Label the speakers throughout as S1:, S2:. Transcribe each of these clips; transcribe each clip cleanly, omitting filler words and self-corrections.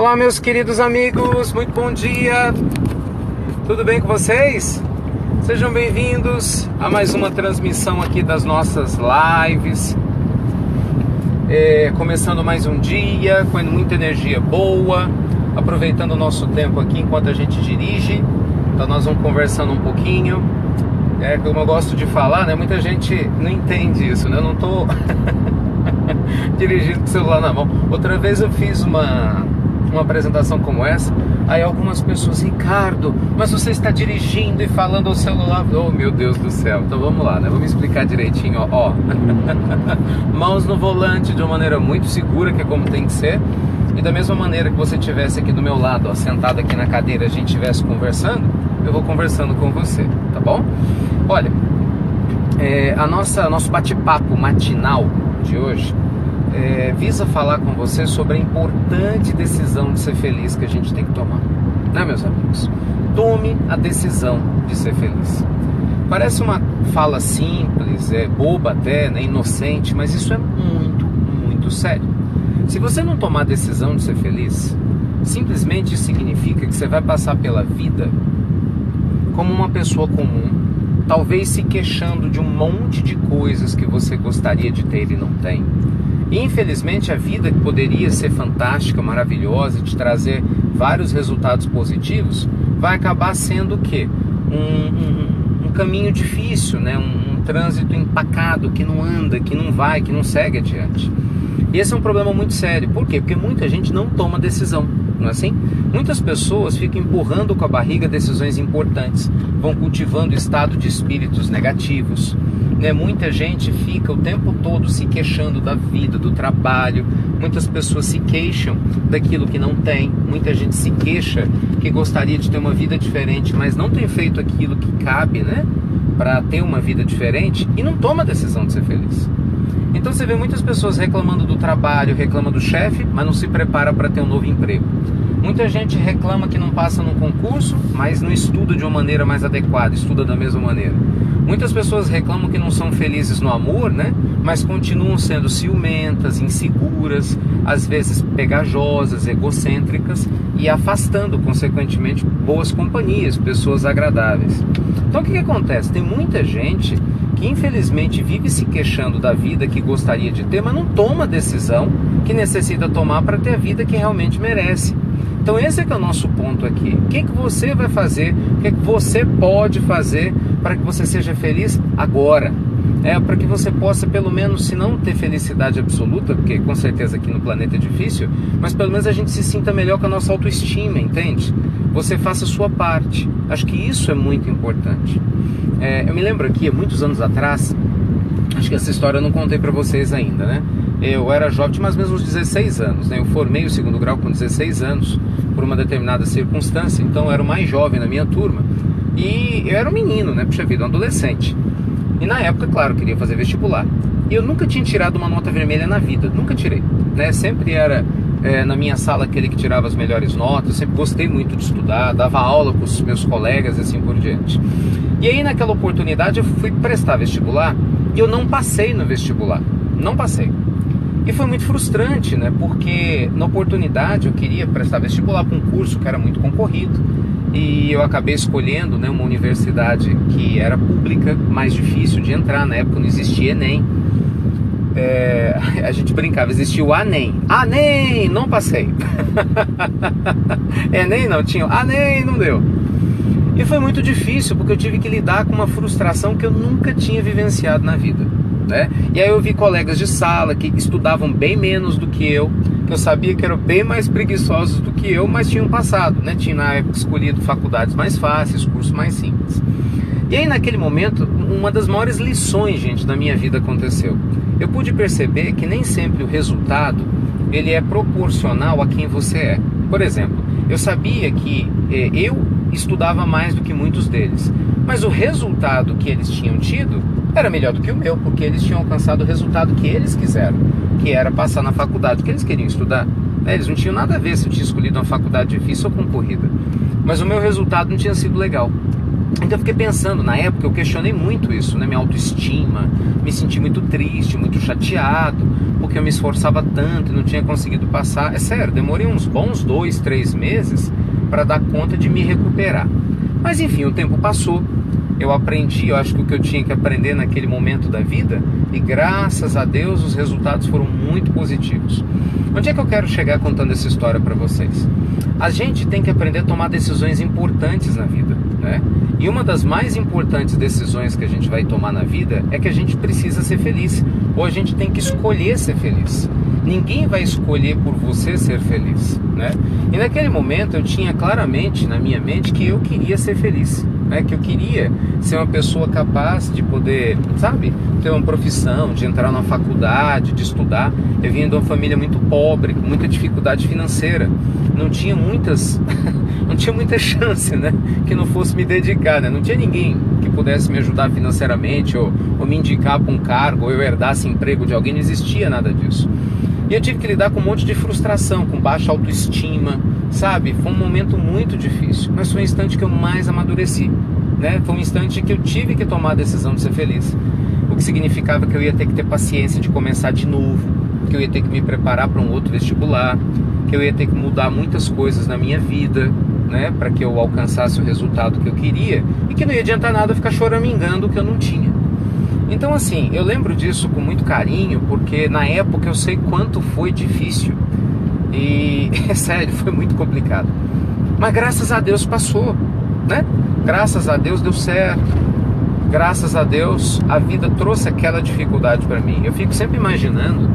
S1: Olá, meus queridos amigos, muito bom dia, tudo bem com vocês? Sejam bem-vindos a mais uma transmissão aqui das nossas lives, começando mais um dia, com muita energia boa, aproveitando o nosso tempo aqui enquanto a gente dirige. Então nós vamos conversando um pouquinho, como eu gosto de falar, né? Muita gente não entende isso, né? Eu não estou dirigindo com o celular na mão. Outra vez eu fiz uma apresentação como essa, aí algumas pessoas: Ricardo, mas você está dirigindo e falando ao celular. Oh, meu Deus do céu. Então vamos lá, né? Vamos explicar direitinho, ó. Mãos no volante de uma maneira muito segura, que é como tem que ser. E da mesma maneira que você estivesse aqui do meu lado, ó, sentado aqui na cadeira, a gente estivesse conversando, eu vou conversando com você, tá bom? Olha, nosso bate-papo matinal de hoje visa falar com você sobre a importante decisão de ser feliz que a gente tem que tomar, né, meus amigos? Tome a decisão de ser feliz. Parece uma fala simples, boba até, né, inocente, mas isso é muito, muito sério. Se você não tomar a decisão de ser feliz, simplesmente significa que você vai passar pela vida como uma pessoa comum, talvez se queixando de um monte de coisas que você gostaria de ter e não tem. E infelizmente a vida que poderia ser fantástica, maravilhosa, te trazer vários resultados positivos, vai acabar sendo o quê? Um caminho difícil, né? Um trânsito empacado, que não anda, que não vai, que não segue adiante. E esse é um problema muito sério. Por quê? Porque muita gente não toma decisão, não é assim? Muitas pessoas ficam empurrando com a barriga decisões importantes, vão cultivando estado de espíritos negativos, né? Muita gente fica o tempo todo se queixando da vida, do trabalho. Muitas pessoas se queixam daquilo que não tem. Muita gente se queixa que gostaria de ter uma vida diferente, mas não tem feito aquilo que cabe, né, para ter uma vida diferente, e não toma a decisão de ser feliz. Então você vê muitas pessoas reclamando do trabalho, reclama do chefe, mas não se prepara para ter um novo emprego. Muita gente reclama que não passa num concurso, mas não estuda de uma maneira mais adequada, estuda da mesma maneira. Muitas pessoas reclamam que não são felizes no amor, né? Mas continuam sendo ciumentas, inseguras, às vezes pegajosas, egocêntricas, e afastando, consequentemente, boas companhias, pessoas agradáveis. Então o que acontece? Tem muita gente que infelizmente vive se queixando da vida que gostaria de ter, mas não toma a decisão que necessita tomar para ter a vida que realmente merece. Então esse é que é o nosso ponto aqui. O que você vai fazer, o que você pode fazer para que você seja feliz agora? Para que você possa, pelo menos, se não ter felicidade absoluta, porque com certeza aqui no planeta é difícil, mas pelo menos a gente se sinta melhor com a nossa autoestima, entende? Você faça a sua parte. Acho que isso é muito importante. Eu me lembro aqui, há muitos anos atrás, acho que essa história eu não contei para vocês ainda, né? Eu era jovem, tinha mais ou menos uns 16 anos, né? Eu formei o segundo grau com 16 anos, por uma determinada circunstância, então eu era o mais jovem na minha turma, e eu era um menino, né? Puxa vida, um adolescente. E na época, claro, eu queria fazer vestibular. E eu nunca tinha tirado uma nota vermelha na vida, nunca tirei, né? Sempre era na minha sala aquele que tirava as melhores notas, sempre gostei muito de estudar, dava aula com os meus colegas e assim por diante. E aí naquela oportunidade eu fui prestar vestibular e eu não passei no vestibular, não passei. E foi muito frustrante, né? Porque na oportunidade eu queria prestar vestibular para um curso que era muito concorrido, e eu acabei escolhendo, né, uma universidade que era pública, mais difícil de entrar. Na época não existia Enem. A gente brincava, existia o ANEM. ANEM, não passei. Enem não, tinha o ANEM, não deu. E foi muito difícil, porque eu tive que lidar com uma frustração que eu nunca tinha vivenciado na vida, né? E aí eu vi colegas de sala que estudavam bem menos do que eu sabia que eram bem mais preguiçosos do que eu, mas tinham passado, né? Tinha na época escolhido faculdades mais fáceis, cursos mais simples. E aí naquele momento, uma das maiores lições, gente, da minha vida aconteceu. Eu pude perceber que nem sempre o resultado, ele é proporcional a quem você é. Por exemplo, eu sabia que eu estudava mais do que muitos deles, mas o resultado que eles tinham tido era melhor do que o meu, porque eles tinham alcançado o resultado que eles quiseram, que era passar na faculdade que eles queriam estudar. Eles não tinham nada a ver se eu tinha escolhido uma faculdade difícil ou concorrida, mas o meu resultado não tinha sido legal. Então eu fiquei pensando, na época eu questionei muito isso, né? Minha autoestima, me senti muito triste, muito chateado, porque eu me esforçava tanto e não tinha conseguido passar. É sério, demorei uns bons 2, 3 meses para dar conta de me recuperar. Mas enfim, o tempo passou, eu aprendi, eu acho que o que eu tinha que aprender naquele momento da vida, e graças a Deus os resultados foram muito positivos. Onde é que eu quero chegar contando essa história para vocês? A gente tem que aprender a tomar decisões importantes na vida, né? E uma das mais importantes decisões que a gente vai tomar na vida é que a gente precisa ser feliz, ou a gente tem que escolher ser feliz. Ninguém vai escolher por você ser feliz, né? E naquele momento eu tinha claramente na minha mente que eu queria ser feliz, né? Que eu queria ser uma pessoa capaz de poder, sabe, ter uma profissão, de entrar na faculdade, de estudar. Eu vinha de uma família muito pobre, com muita dificuldade financeira, não tinha muita chance, né, que não fosse me dedicar, né? Não tinha ninguém que pudesse me ajudar financeiramente ou me indicar para um cargo, ou eu herdasse emprego de alguém, não existia nada disso. E eu tive que lidar com um monte de frustração, com baixa autoestima, sabe? Foi um momento muito difícil, mas foi o instante que eu mais amadureci, né? Foi um instante que eu tive que tomar a decisão de ser feliz, o que significava que eu ia ter que ter paciência de começar de novo, que eu ia ter que me preparar para um outro vestibular, que eu ia ter que mudar muitas coisas na minha vida, né, para que eu alcançasse o resultado que eu queria, e que não ia adiantar nada ficar choramingando o que eu não tinha. Então assim, eu lembro disso com muito carinho, porque na época eu sei quanto foi difícil, e é sério, foi muito complicado, mas graças a Deus passou, né? Graças a Deus deu certo, graças a Deus a vida trouxe aquela dificuldade para mim. Eu fico sempre imaginando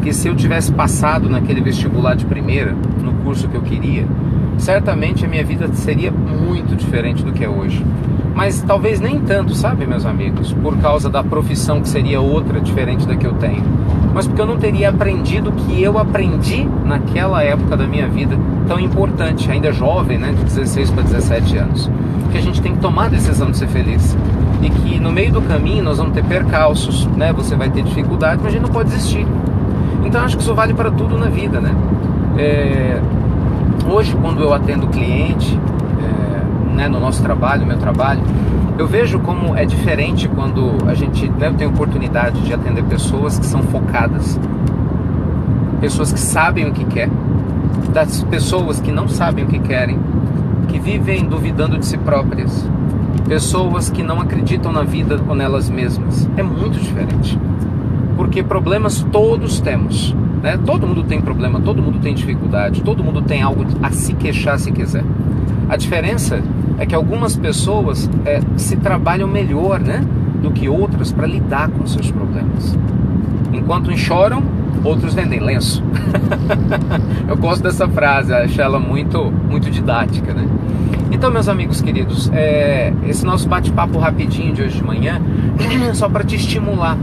S1: que se eu tivesse passado naquele vestibular de primeira, no curso que eu queria, certamente a minha vida seria muito diferente do que é hoje. Mas talvez nem tanto, sabe, meus amigos? Por causa da profissão que seria outra, diferente da que eu tenho. Mas porque eu não teria aprendido o que eu aprendi naquela época da minha vida, tão importante, ainda jovem, né, de 16 para 17 anos. Que a gente tem que tomar a decisão de ser feliz. E que no meio do caminho nós vamos ter percalços, né? Você vai ter dificuldade, mas a gente não pode desistir. Então acho que isso vale para tudo na vida, né? Hoje, quando eu atendo cliente, né, no nosso trabalho, no meu trabalho, eu vejo como é diferente quando a gente, né, tem oportunidade de atender pessoas que são focadas, pessoas que sabem o que quer, das pessoas que não sabem o que querem, que vivem duvidando de si próprias, pessoas que não acreditam na vida ou nelas mesmas. É muito diferente, porque problemas todos temos, né? Todo mundo tem problema, todo mundo tem dificuldade, todo mundo tem algo a se queixar se quiser. A diferença é que algumas pessoas se trabalham melhor, né, do que outras para lidar com seus problemas. Enquanto uns choram, outros vendem lenço. Eu gosto dessa frase, acho ela muito, muito didática, né? Então, meus amigos queridos, esse nosso bate-papo rapidinho de hoje de manhã é só para te estimular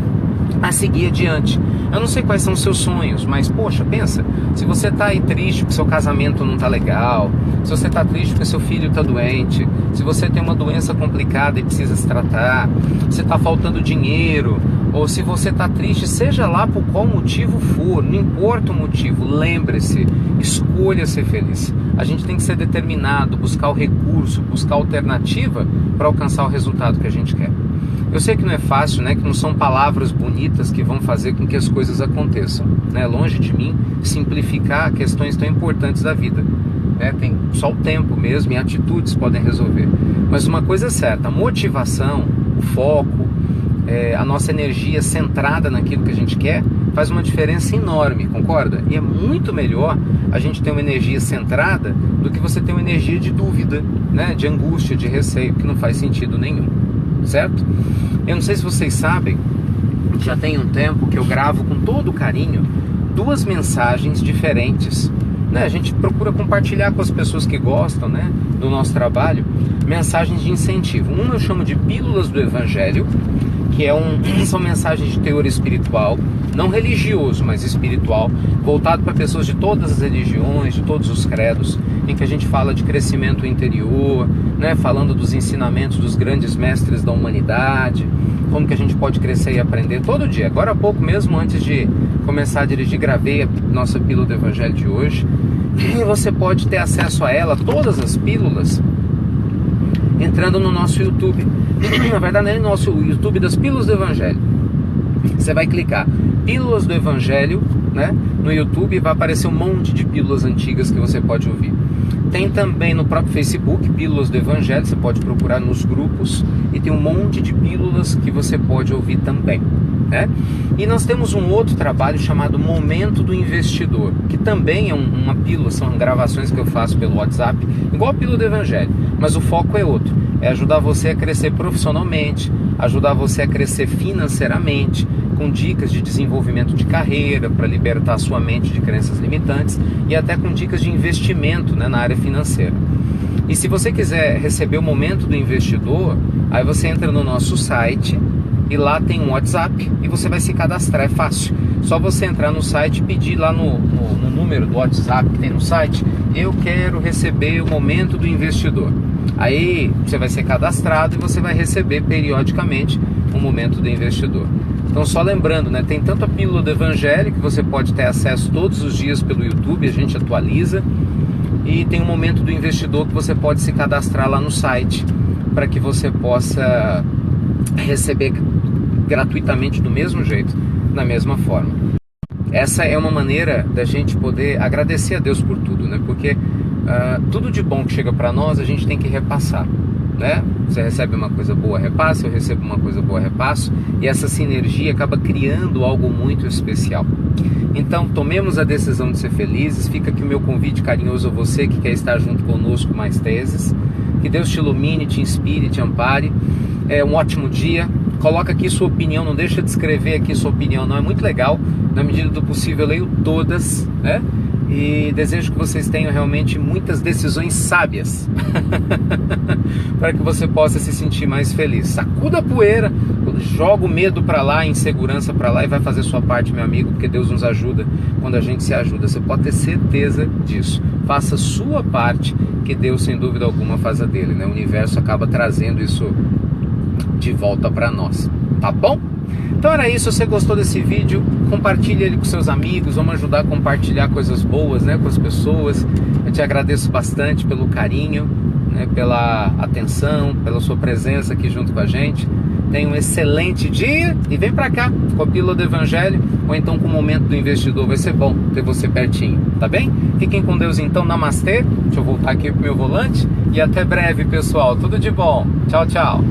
S1: a seguir adiante. Eu não sei quais são os seus sonhos, mas poxa, pensa, se você tá aí triste porque seu casamento não tá legal, se você tá triste porque seu filho tá doente, se você tem uma doença complicada e precisa se tratar, se tá faltando dinheiro, ou se você tá triste, seja lá por qual motivo for, não importa o motivo, lembre-se, escolha ser feliz. A gente tem que ser determinado, buscar o recurso, buscar a alternativa para alcançar o resultado que a gente quer. Eu sei que não é fácil, né? Que não são palavras bonitas que vão fazer com que as coisas aconteçam, né? Longe de mim simplificar questões tão importantes da vida, né? Tem só o tempo mesmo e atitudes podem resolver. Mas uma coisa é certa, a motivação, o foco, a nossa energia centrada naquilo que a gente quer faz uma diferença enorme, concorda? E é muito melhor a gente ter uma energia centrada do que você ter uma energia de dúvida, né? De angústia, de receio, que não faz sentido nenhum. Certo? Eu não sei se vocês sabem, já tem um tempo que eu gravo com todo carinho 2 mensagens diferentes, né? A gente procura compartilhar com as pessoas que gostam, né, do nosso trabalho, mensagens de incentivo. Uma eu chamo de Pílulas do Evangelho, que são mensagens de teor espiritual, não religioso, mas espiritual, voltado para pessoas de todas as religiões, de todos os credos, em que a gente fala de crescimento interior, né, falando dos ensinamentos dos grandes mestres da humanidade, como que a gente pode crescer e aprender todo dia. Agora há pouco mesmo, antes de começar a dirigir, gravei a nossa Pílula do Evangelho de hoje, e você pode ter acesso a ela, todas as pílulas, entrando no nosso YouTube. Na verdade, é no nosso YouTube das Pílulas do Evangelho. Você vai clicar Pílulas do Evangelho, né, no YouTube, e vai aparecer um monte de pílulas antigas que você pode ouvir. Tem também no próprio Facebook Pílulas do Evangelho, você pode procurar nos grupos, e tem um monte de pílulas que você pode ouvir também, né? E nós temos um outro trabalho chamado Momento do Investidor, que também é uma pílula, são gravações que eu faço pelo WhatsApp, igual a Pílula do Evangelho, mas o foco é outro, é ajudar você a crescer profissionalmente, ajudar você a crescer financeiramente, com dicas de desenvolvimento de carreira, para libertar a sua mente de crenças limitantes, e até com dicas de investimento, né, na área financeira. E se você quiser receber o Momento do Investidor, aí você entra no nosso site, e lá tem um WhatsApp, e você vai se cadastrar, é fácil. Só você entrar no site e pedir lá no número do WhatsApp que tem no site: eu quero receber o Momento do Investidor. Aí você vai ser cadastrado e você vai receber periodicamente o Momento do Investidor. Então, só lembrando, né, tem tanto a Pílula do Evangelho, que você pode ter acesso todos os dias pelo YouTube, a gente atualiza, e tem o Momento do Investidor, que você pode se cadastrar lá no site, para que você possa receber gratuitamente do mesmo jeito, da mesma forma. Essa é uma maneira da gente poder agradecer a Deus por tudo, né? Porque tudo de bom que chega para nós, a gente tem que repassar, né? Você recebe uma coisa boa, repassa, eu recebo uma coisa boa, repasso, e essa sinergia acaba criando algo muito especial. Então, tomemos a decisão de ser felizes. Fica aqui o meu convite carinhoso a você que quer estar junto conosco mais vezes. Que Deus te ilumine, te inspire, te ampare. É um ótimo dia. Coloca aqui sua opinião, não deixa de escrever aqui sua opinião, não, é muito legal. Na medida do possível eu leio todas, né? E desejo que vocês tenham realmente muitas decisões sábias para que você possa se sentir mais feliz. Sacuda a poeira, joga o medo para lá, a insegurança para lá, e vai fazer sua parte, meu amigo, porque Deus nos ajuda quando a gente se ajuda. Você pode ter certeza disso. Faça a sua parte, que Deus, sem dúvida alguma, faz a dele, né? O universo acaba trazendo isso de volta para nós, tá bom? Então era isso. Se você gostou desse vídeo, compartilhe ele com seus amigos. Vamos ajudar a compartilhar coisas boas, né, com as pessoas. Eu te agradeço bastante pelo carinho, né, pela atenção, pela sua presença aqui junto com a gente. Tenha um excelente dia e vem pra cá com a Pílula do Evangelho, ou então com o Momento do Investidor. Vai ser bom ter você pertinho, tá bem? Fiquem com Deus então, namastê. Deixa eu voltar aqui pro meu volante, e até breve, pessoal. Tudo de bom. Tchau, tchau.